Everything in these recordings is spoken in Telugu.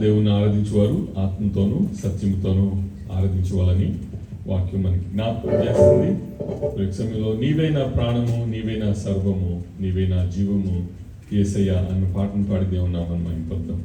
దేవుని ఆరాధించేవారు ఆత్మతోనూ సత్యంతోనూ ఆరాధించుకోవాలని వాక్యం మనకి జ్ఞాపకం చేస్తుంది. సమయంలో నీవే నా ప్రాణము, నీవే నా సర్వము, నీవే నా జీవము యేసయ్య అన్న పాటను పాడి దేవుని నామమున మహిమపరుద్దాం.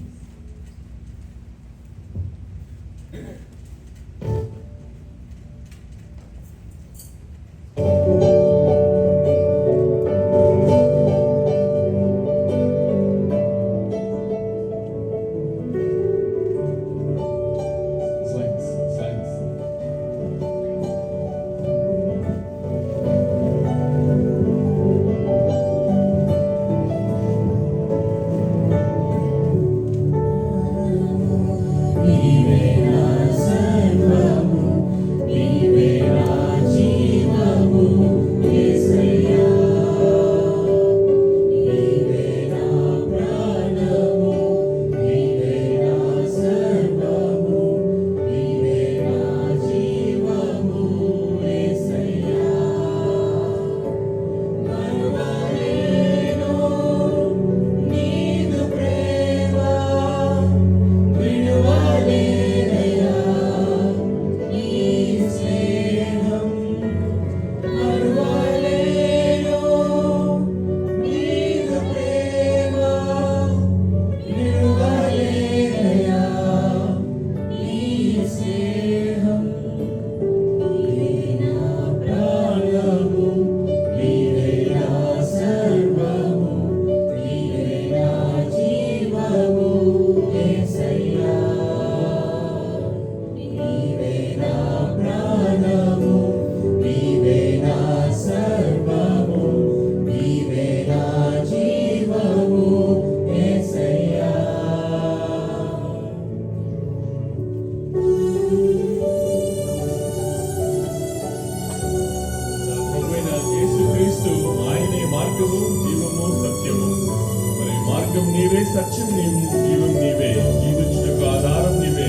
నీవే, సత్యం నీవే, జీవం నీవే, జీవించుటకు ఆధారం నీవే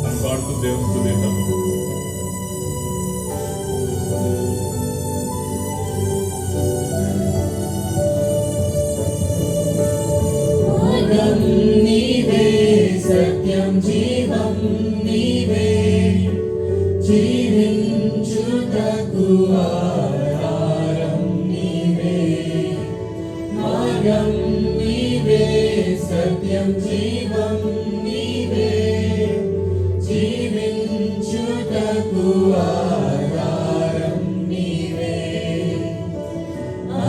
అని పాడుతూ దేవుని స్తుతిద్దాం. మార్గం నీవే, సత్యం జీవం నీవే, జీవించుటకు ఆధారం నీవే. మార్గం సత్యం జీవం నీవే, జీవించుటకు ఆధారం నీవే.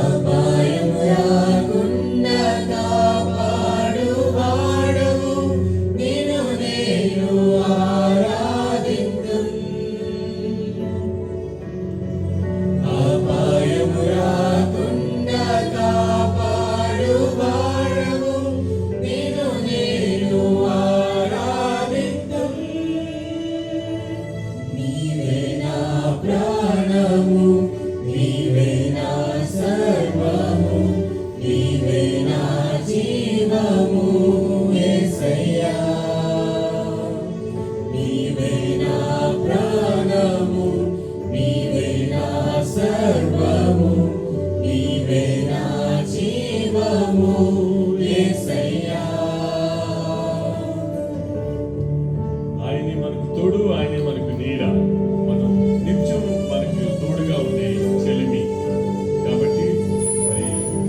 అపాయం రాకుండా కాపాడువాడవు, నిన్ను నేను ఆరాధింతును. అపాయం రాకుండా కాపాడువాడవు, ప్రాణము నీవే, నా సర్వము నీవే, నా జీవము యేసయ్యా. నీవే నా ప్రాణము నీవే, నా సర్వము నీవే, నా జీవము యేసయ్యా. ఆయనే మనకు తోడు, ఆయనే మనకు నీడ, మనకి తోడుగా ఉండే చెలిమి. కాబట్టి మరి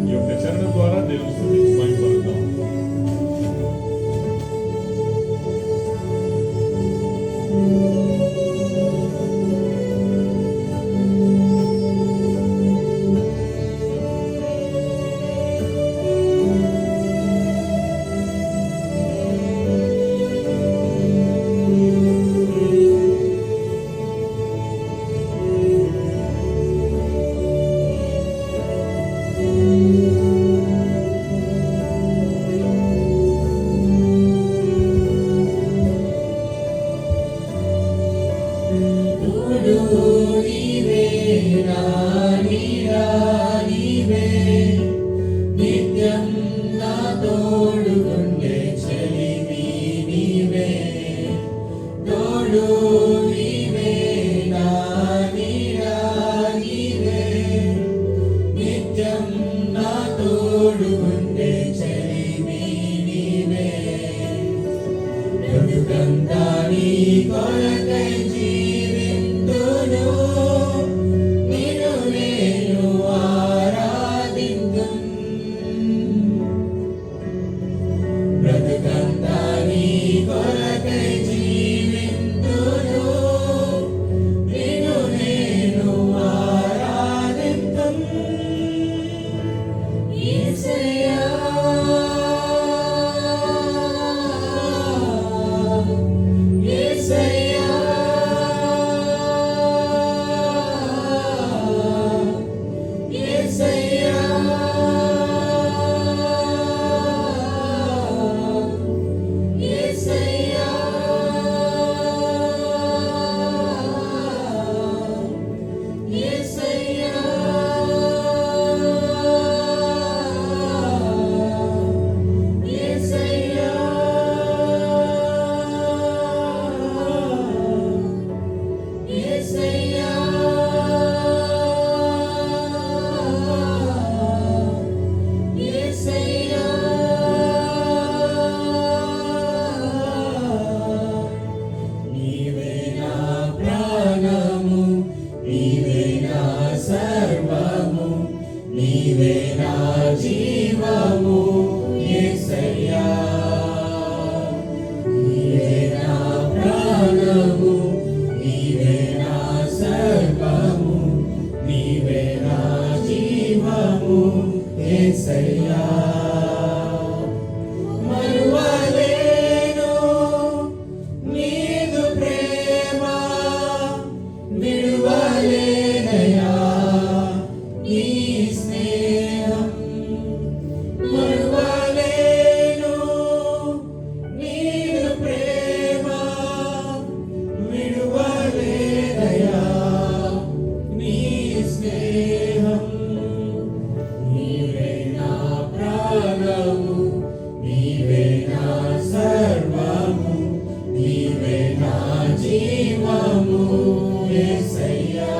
ఈ యొక్క చరణ ద్వారా దేవుని స్తుతించి మహిమపరుద్దాం. నీవే నా నీడా, నీవే నిత్యం నా తోడుగుండే చెలిమి నీవే. తోడు నీవే, నా నీడా నీవే, నిత్యం నా తోడుగుండే చెలిమి నీవే. బ్రతుకంతా నీ కొరకై జీవింతును, నిన్ను నేను ఆరాధింతును. బ్రతుకంతా నీ కొరకై జీవింతును, నిన్ను నేను ఆరాధింతును. యేసయ్యా నీవే నా జీవము యేసయ్యా, నీవే నా ప్రాణము, నీవే నా సర్వము, నీవే నా జీవము యేసయ్యా. మరువలేను నీదు ప్రేమ, విడువలేనయా నీ స్నేహం. మరువలేను నీదు ప్రేమ, విడువలేనయా నీ స్నేహం. నీవే నా ప్రాణము, నీవే నా సర్వము, నీవే నా జీవము యేసయ్యా.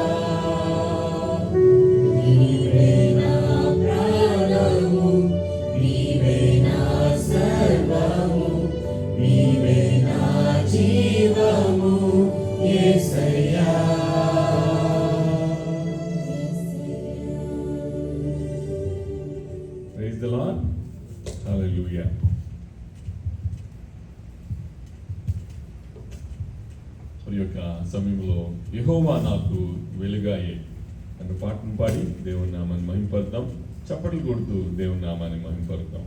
నీవే నా ప్రాణము, నీవే నా సర్వము, నీవే నా జీవము యేసయ్యా. Praise the Lord. Hallelujah. మరి యొక్క సమయంలో యెహోవా నాకు వెలుగాయే అన్న పాటను పాడి దేవుని నామాన్ని మహింపరుద్దాం. చప్పట్లు కొడుతూ దేవుని నామాన్ని మహింపరుద్దాం.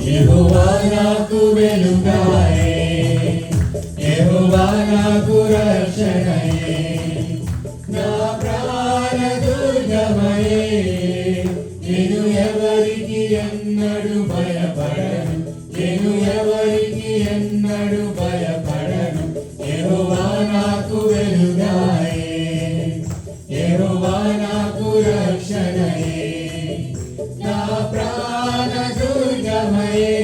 యెహోవా నాకు వెలుగాయే, యెహోవా నాకు రక్షణయే, నా ప్రాణ దుర్గమయే. నేను ఎవరికి ఎన్నడు భయపడను, నేను ఎవరికి ఎన్నడు భయపడను. యెహోవా నాకు వెలుగాయే, యెహోవా నాకు రక్షణయే, నా ప్రాణ దుర్గమయే.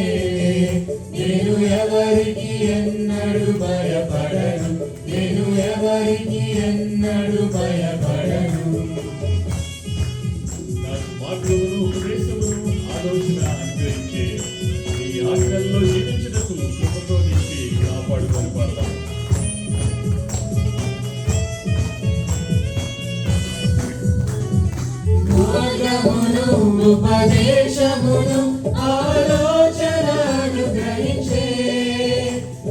నేను ఎవరికి ఎన్నడు భయపడను, నేను ఎవరికి ఎన్నడు భయపడను. నాకు మార్గమును ఉపదేశమును ఆలోచన అనుగ్రహించే నీ ఆజ్ఞల్లో జీవించుటకు కృపతో నింపి కాపాడుకొని పడదాం. మార్గమును ఉపదేశమును ఆలోచన అనుగ్రహించే,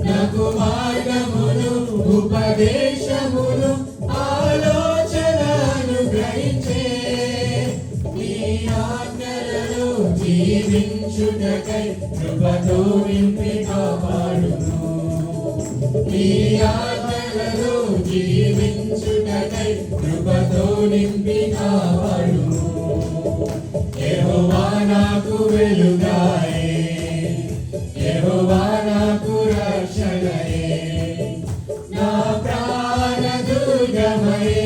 నాకు మార్గమును ఉపదేశమును ఆలోచన అనుగ్రహించే. నీ ఆజ్ఞలలో జీవించుటకై కృపతో నింపి కాపాడును. నీ ఆజ్ఞలలో జీవించుటకై కృపతో నింపి కాపాడును. యెహోవా నాకు వెలుగాయే, యెహోవా నాకు రక్షణయే, నా ప్రాణ దుర్గమయే.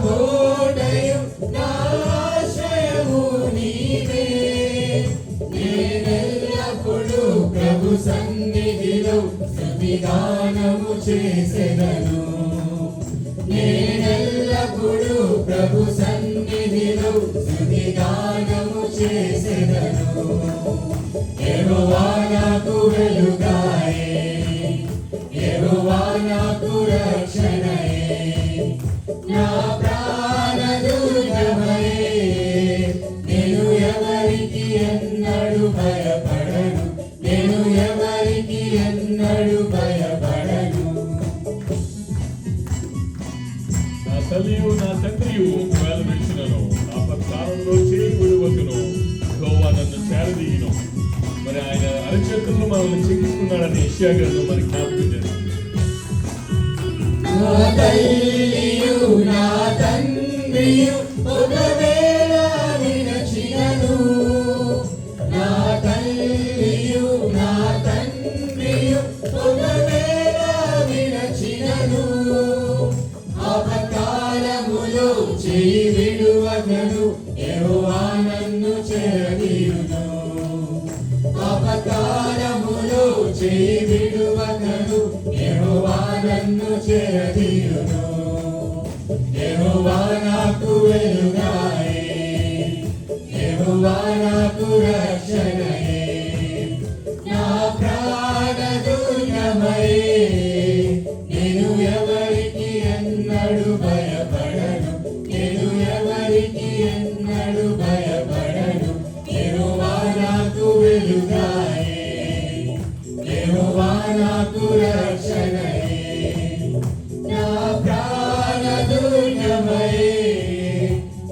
కోటయు నా ఆశ్రయము నీవే. నేనెల్లప్పుడూ ప్రభు సన్నిధిలో స్తుతిగానము చేసెదను. నేనెల్లప్పుడూ ప్రభు సన్నిధిలో స్తుతిగానము చేసెదను. యెహోవా నాకు వెలుగాయే, యెహోవా నాకు రక్షణయే, నా ప్రాణ దుర్గమయే. నేను ఎవరికి ఎన్నడు భయపడను, నేను ఎవరికి ఎన్నడు భయపడను. నా తల్లియు నా తండ్రియు వేల విడిచినను, నా ప్రకారంలో చేయి విడువకును. యెహోవా నన్ను చేరదీయును. మరి ఆయన అరచేతుల్లో మనల్ని చిక్కుకున్నాడని యెషయా గ్రంథం మనకి జ్ఞాపకం చేస్తుంది. నా తల్లియు నా తండ్రియు ఒకవేళ విరచినను, నా తల్లియు నా తండ్రియు ఒకవేళ విరచినను, ఆపత్కాలములో చేయి విడువకను యెహోవా నన్ను చేరదీయును. ఆపత్కాలములో చేయి విడువకను యెహోవా నన్ను చేరదీయును. యెహోవా నాకు వెలుగాయే, యెహోవా నాకు రక్షణయే, నా ప్రాణ దుర్గమయే. నేను ఎవరికి ఎన్నడు భయపడను, నేను ఎవరికి ఎన్నడు భయపడను. యెహోవా నాకు వెలుగాయే, యెహోవా నాకు రక్షణయే, నా ప్రాణ దుర్గమయే.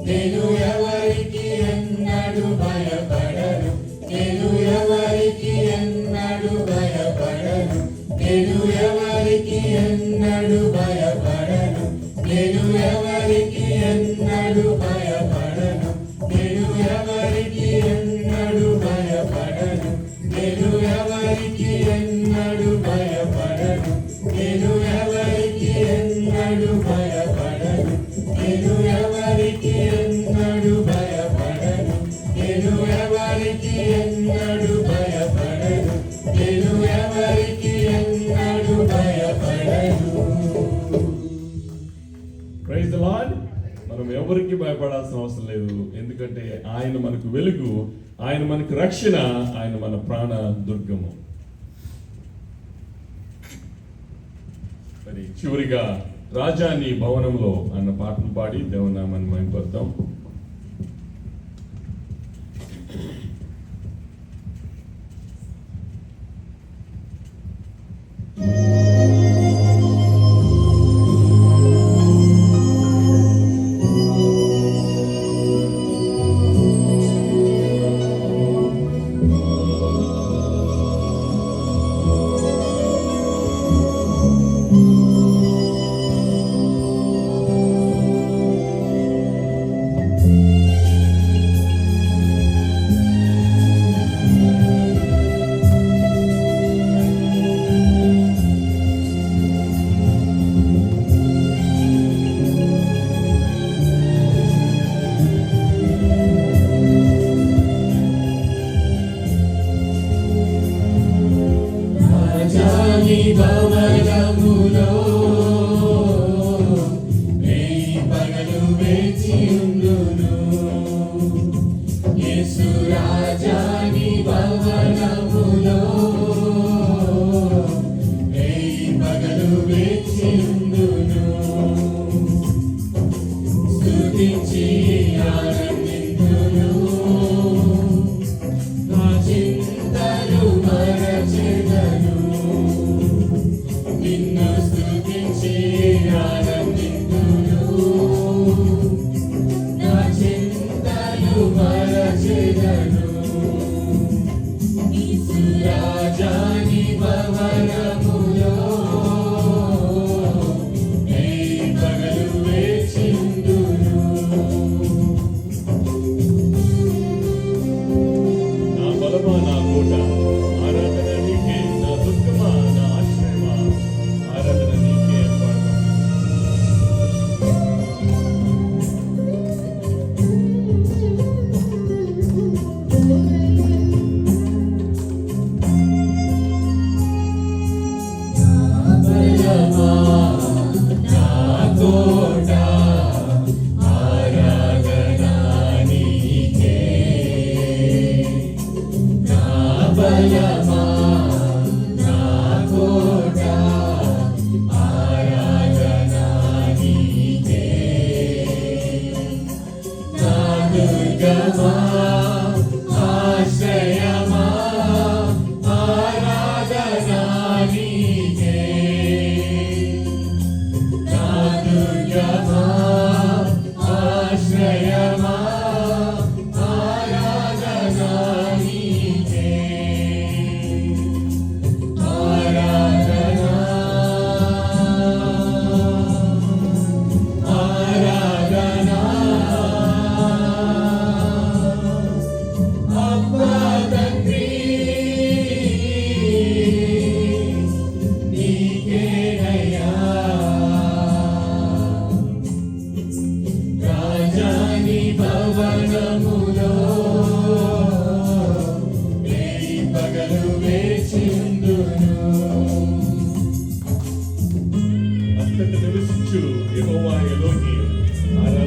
నేను ఎవరికి ఎన్నడు భయపడను, నేను ఎవరికి ఎన్నడు భయపడను. నేను ఎవరికి ఎన్నడు భయపడను, నేను ఎవరికి ఎన్నడు భయపడను. నేను ఎవరికి ఎన్నడు భయపడను, నేను ఎవరికి ఎన్నడు భయపడను. నేను ఎవరికి ఎన్నడు భయపడను, నేను ఎవరికి ఎన్నడు భయపడను. నేను ఎవరికి ఎన్నడు భయపడను, నేను ఎవరికి ఎన్నడు భయపడను. Praise the Lord. మనం ఎవరికి భయపడాల్సిన అవసరం లేదు. ఎందుకంటే ఆయన మనకు వెలుగు, ఆయన మనకు రక్షణ, ఆయన మన ప్రాణ దుర్గము. మరి చివరిగా రాజాని భవనంలో అన్న పాటను పాడి దేవుని నామాన్ని మహిమపరుద్దాం. రాజాని భవనములో రేయి పగలు వేచి ఉండును. యేసు రాజాని భవనములో రేయి పగలు వేచి ఉండును. స్తుతించి ఆనందింతును, నా చింతలు మరచెదను. నిన్ను స్తుతించి ఆనందింతును, నా చింతలు మరచెదను. యేసు రాజాని భవనములో రేయి పగలు వేచి ఉండును.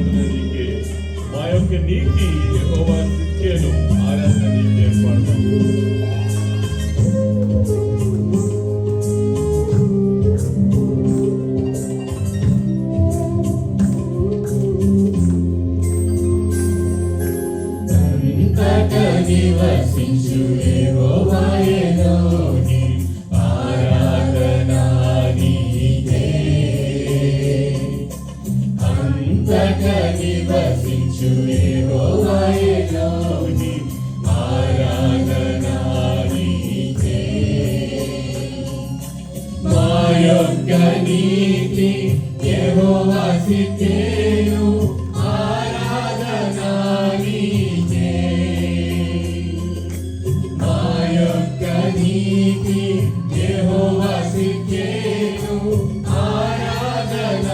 ఆరాధన నీకే, మా యొక్క నీతి యెహోవా సిద్కేను, ఆరాధన నీకే ఏర్పడతాం. నివసించు యెహోవాయేలోని ఆరాధన నీకే. అంతట నివసించు యెహోవాయేలోని ఆరాధన నీకే. మా యొక్క నీతి యెహోవా సిద్కేను, ఆరాధన నీకే. మా యొక్క నీతి యెహోవా సిద్కేను, ఆరాధన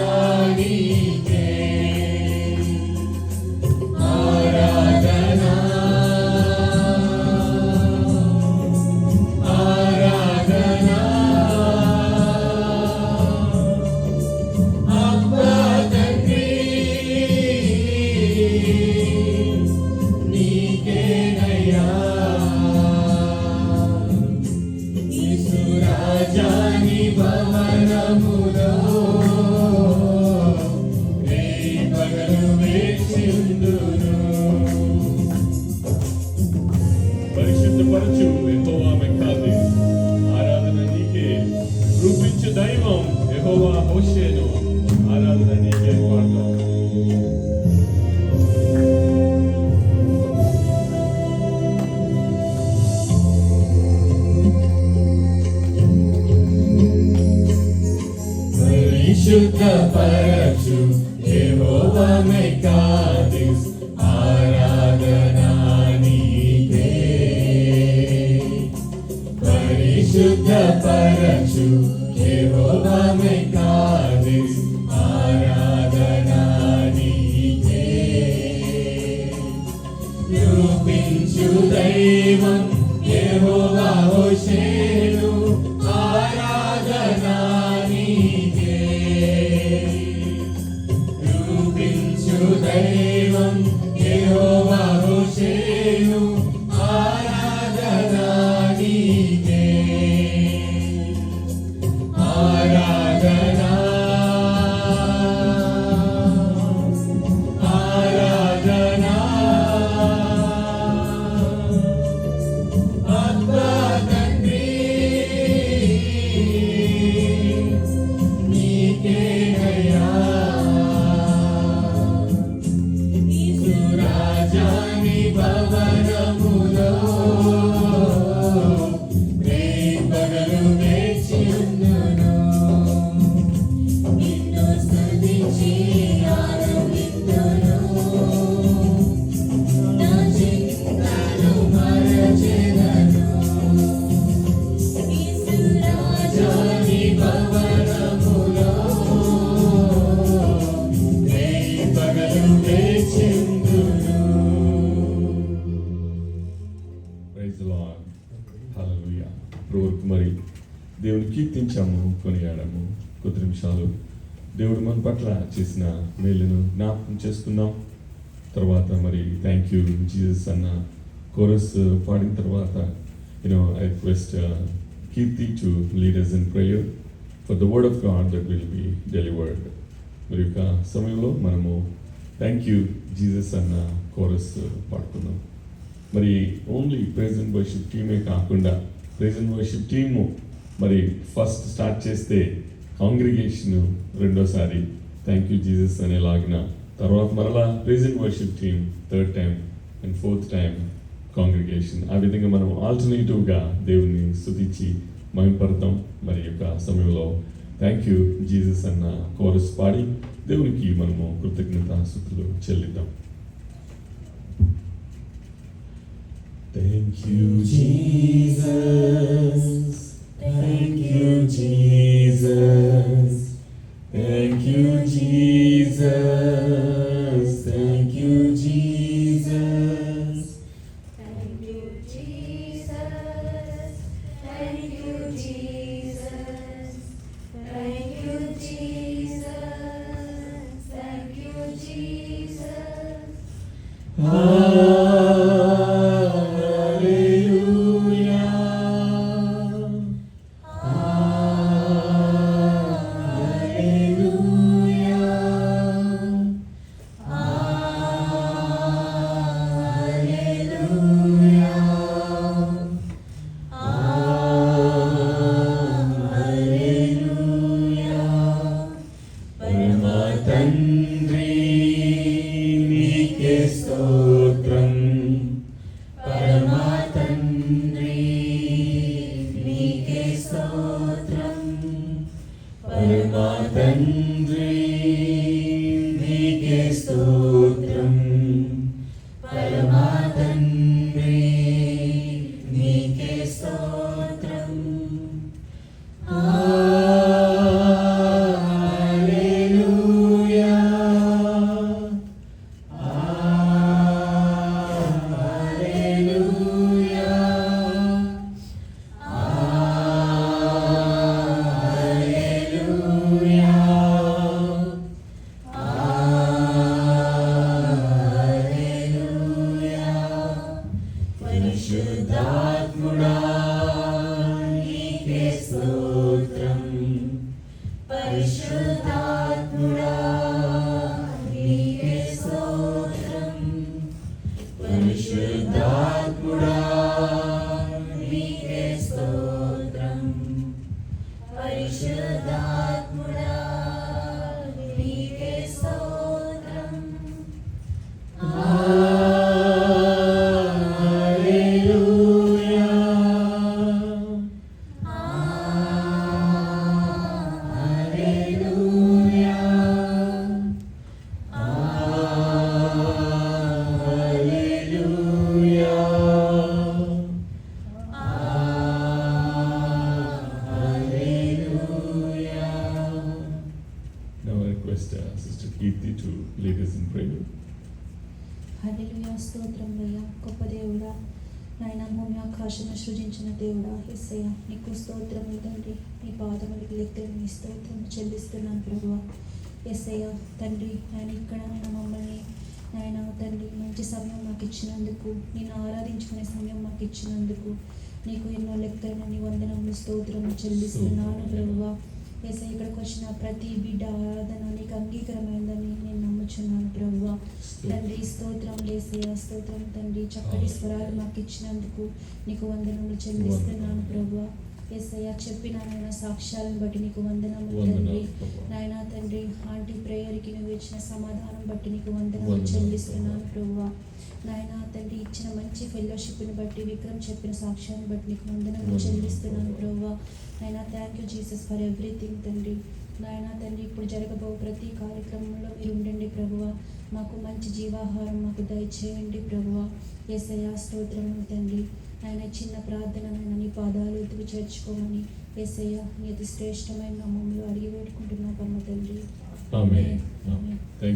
నీకే. ఆరాధన ఆరాధన అబ్బా తండ్రి నీకేనయ్యా. యేసురాజాని భవనములో రేయి పగలు వేచియుందును. పరిశుద్ధపరచు యెహోవా మెక్కాది, ఆరాధన నీకే. రూపించు దైవం యెహోవా హోషేను, ఆరాధన నీకే ఏర్పడతాం. పరిశుద్ధపరచు యెహోవా మెక్కాదిస్, ఆరాధన నీకే. పరిశుద్ధపరచు యెహోవా మెక్కాదిస్, ఆరాధన నీకే. రూపించు దైవం యెహోవా హోషేను, ఆరాధన నీకే. రూపించు దైవం యెహోవా హోషేను, ఆరాధన నీకే. ఆరాధన ఆరాధన అబ్బా తండ్రి నీకేనయ్యా. యేసురాజాని భవనములో రేయి పగలు వేచియుందును. నిన్ను స్తుతించి ఆనందింతును. నా చింతలు మరచెదను. యేసురాజాని భవనములో రేయి పగలు వేచియుందును. ప్రైజ్ ది లార్డ్, హల్లెలూయా. ఇప్పటివరకు మరి దేవుని కీర్తించాము, కొనియాడాము. కొద్ది నిమిషాలు దేవుడు మన పట్ల చేసిన మేలును జ్ఞాపకం చేసుకుందాం. తర్వాత మరి థ్యాంక్ యూ జీసస్ అన్న కోరస్ పాడిన తర్వాత I request Keerthi to lead us in prayer for the word of God that will be delivered. మరి యొక్క సమయంలో మనము థ్యాంక్ యూ జీసస్ అన్న కోరస్ పాడుకుందాం. మరి ఓన్లీ ప్రైజ్ అండ్ వర్షిప్ టీమే కాకుండా ప్రైజ్ అండ్ వర్షిప్ టీము మరి ఫస్ట్ స్టార్ట్ చేస్తే కాంగ్రిగేషన్ రెండోసారి థ్యాంక్ యూ జీసస్ అనేలాగిన, తర్వాత మరలా praise and worship team third time and fourth time congregation. ఆ విధంగా మనం ఆల్టర్నేటివ్గా దేవుని స్తుతించి మహిమపడతాం. మరి యొక్క సమయంలో థ్యాంక్ యూ జీసస్ అన్న కోరస్ పాడి దేవునికి మనము కృతజ్ఞతాస్తుతులు చెల్లిద్దాం. Thank you, Jesus. Thank you, Jesus. Thank you, Jesus. Thank you, Jesus. Thank you, Jesus. Thank you, Jesus. Thank you, Jesus. Thank you, Jesus. పరమా తండ్రి నీకే స్తోత్రం, పరమా తండ్రి నీకే స్తోత్రం, పరమా తండ్రి నీకే స్తోత్రం, పరమా తండ్రి నీకే స్తోత్రం. హల్లెలూయా, హల్లెలూయా, హల్లెలూయా, హల్లెలూయా. పరిశుద్ధాత్ముడా నీకే స్తోత్రం, పరిశుద్ధాత్ముడా నీకే స్తోత్రం, పరిశుద్ధాత్ముడా నీకే స్తోత్రం, పరిశుద్ధాత్ముడా నీకే స్తోత్రం. హల్లెలూయా, హల్లెలూయా, హల్లెలూయా, హల్లెలూయా. Now I request Sister Kirti to lead us in prayer. హల్లెలూయా, స్తోత్రం అయ్యా. గొప్ప దేవుడా, నాయన భూమి ఆకాశము సృజించిన దేవుడా, యేసయ్య నీకు స్తోత్రం తండ్రి. నీ పాదములకు లెక్కలు నీ స్తోత్రం చెల్లిస్తున్నాను ప్రభువా. యేసయ్య తండ్రి, ఆయన ఇక్కడ నాయన మమ్మల్ని నాయన తండ్రి మంచి సమయం మాకు ఇచ్చినందుకు, నేను ఆరాధించుకునే సమయం మాకు ఇచ్చినందుకు నీకు ఎన్నో లెక్కలని వందనములు స్తోత్రం చెల్లిస్తున్నాను ప్రభువా. యేసయ్య ఇక్కడికి వచ్చిన ప్రతి బిడ్డ ఆరాధన నీకు అంగీకారమైందని నేను నమ్ముచున్నాను ప్రభువా. తండ్రి స్తోత్రం యేసయ్య, స్తోత్రం తండ్రి. చక్కటి స్వరాలు మాకు ఇచ్చినందుకు నీకు వందనములు చెల్లిస్తున్నాను ప్రభువా. యేసయ్య చెప్పిన నాయన సాక్ష్యాలను బట్టి నీకు వందనములు తండ్రి. నాయన తండ్రి ఆంటీ ప్రేయర్కి నువ్వు ఇచ్చిన సమాధానం బట్టి నీకు వందనములు చెల్లిస్తున్నాను ప్రభువా. నాయన తండ్రి ఇచ్చిన మంచి ఫెలోషిప్ని బట్టి, విక్రమ్ చెప్పిన సాక్ష్యాన్ని బట్టి నీకు వందనములు చెల్లిస్తున్నాను ప్రభువా. నాయన thank you Jesus for everything తండ్రి. నాయన తండ్రి ఇప్పుడు జరగబో ప్రతి కార్యక్రమంలో మీరు ఉండండి ప్రభువా. మాకు మంచి జీవాహారం మాకు దయచేయండి ప్రభువా. యేసయ్య స్తోత్రములు తండ్రి. ఆయన చిన్న ప్రార్థన నీ పాదాలు ఎత్తుకు చేర్చుకోమని యేసయ్య నీ అతి శ్రేష్టమైన నామములో అడిగి వేడుకుంటున్నాం పరమ తండ్రి. Amen. ఆమేన్. Thank